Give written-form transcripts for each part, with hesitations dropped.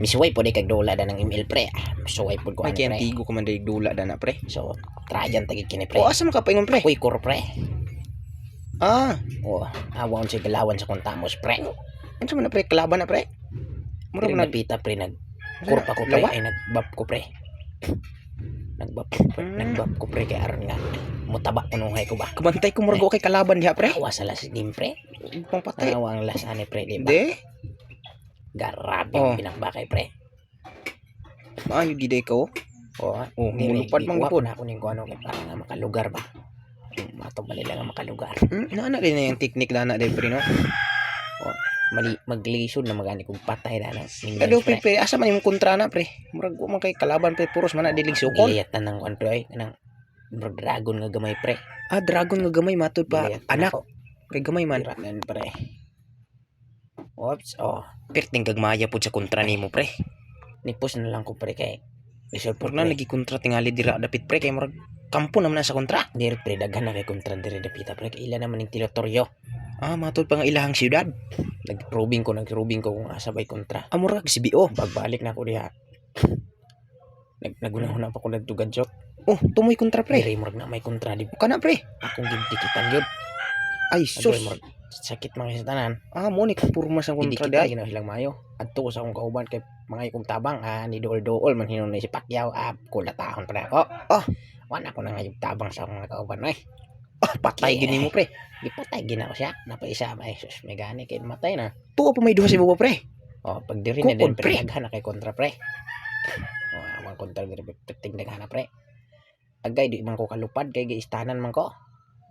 Misuway po di kag dula da ng email pre. Misuway po ko May ani kayang pre. tigo ka man dahil dula na pre. So trajan tagi kini pre. O asa man ka paingon pre? Uy kuro pre. Ah, Oh, awon si galawan sa kontamos pre. ano man na pre? Kalaban na pre? Mura Mura man napita pre nag kurpa ko pre Lawa? ay nagbab ko pre. Nagbab ko pre kay aron nga mutaba kunuhay ko ba. Kabantay ko murag kay kalaban diha pre. Awa sa las dim pre. Pangpatay. Awa ang las ani pre di ba? Hindi. Garabi Oh. binakbakay pre. Maayo giday ko. Oh, mulupad man po gipon. na ako ning kuno kay para nga makalugar ba. Mato bali lang nga makalugar. Naana din na yung technique na din pre no. Oh, mali maglisod na magani kung patay na lang. Kado pre, asa man yung kontra na pre? Murag wa man kay kalaban pre, puros man na dilig sukon. Giliyatan ng kuan pre kanang dragon nga gamay pre. Ah, dragon nga gamay matod pa Giliyatan anak. ako. Kay gamay man. Iranan pre. Oops, oh. Perting gagmaya pud sa kontra nimo pre. Nipos na lang ko pre kay. Lisod po Pur na pre. lagi kontra tingali dira dapit pre kay murag kampo naman na sa kontra. Dir pre daghan na kay kontra dire dapita pre kay ila naman ning teritoryo. Ah, matod pa nga ilahang siyudad. Nag-probing ko kung asa bay kontra. Ah, murag si BO. Pagbalik na ako diha. Nagunahon pa ko nagtugadjot. Oh, tumoy kontra pre. Dire murag na may kontra di Kana pre. akong gintikitan yun. Ay, Sus. sus. Sakit mga sa tanan. Ah, mo ni purma sa Hindi kontra kita day. ginawa silang mayo. Adto ko sa akong kauban kay mga ikong tabang ni dool-dool man hinon si Pacquiao kulatahon pa na ako. Ah. Wala ko na nga yung tabang sa akong kauban ay. Ah, patay gini mo pre. Gipatay gina ko siya. Napaisa ba sus may gani kay matay na. Tuwa pa may duha si Bobo pre. Oh, pag diri na din Kukon, pre. pre daghan na kay kontra pre. Oh, amang kontra diri piting daghan na pre. Agay di man ko kalupad kay giistanan man ko.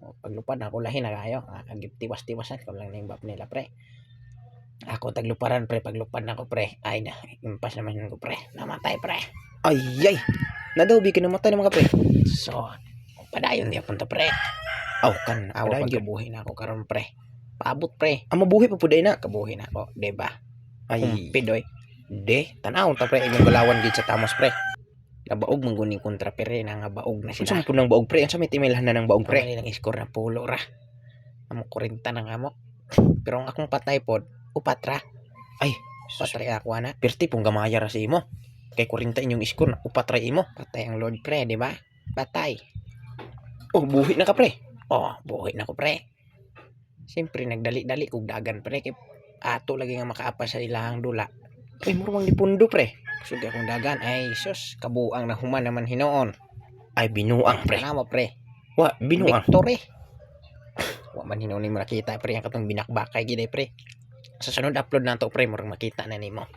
Oh, paglupad na ako lahi na kayo. Tiwas-tiwasan ko lang ning bab nila pre. Ako tagluparan pre paglupad na ko pre. Ay na, impas naman ko pre. Namatay pre. Ay, ay. Nadawbi ka namatay na mga pre. So, padayon niya punta pre. Aw, kan. Awa Padayon gyud. pagkabuhi na ako karon pre. Paabot pre. Ah, mabuhi pa pud ay na. Kabuhi na ako, di ba? Ay, Pidoy. De, tanaw ta pre imong galawan gid sa tamos pre. Nabaog man guning kontra pre na nga baog na unsa sila. man pud nang baog pre? Unsa may timelhan na ng baog Pre, pre? nilang score na pulo ra. Amo 40 na nga mo. Pero ang akong patay pod, upat ra. Ay, Upat ra ako na. perti pong gamaya ra sa imo. Kay 40 inyong score na upat ra imo. Patay ang Lord pre, di ba? Patay. Oh, buhi na ka pre. Oh, buhay na ko pre. Siyempre nagdali-dali kog dagan pre kay ato lagi nga makaapa sa ilahang dula. Ay, murang ni pundo pre. Sugi akong dagan ay sus kabuang na human naman hinoon. Ay, binuang pre. Tanawa pre. Wa, binuang. Victory. Wa man hinoon ni makita pre ang katong binakbakay gid pre. Sa sunod upload na to pre murag makita na nimo.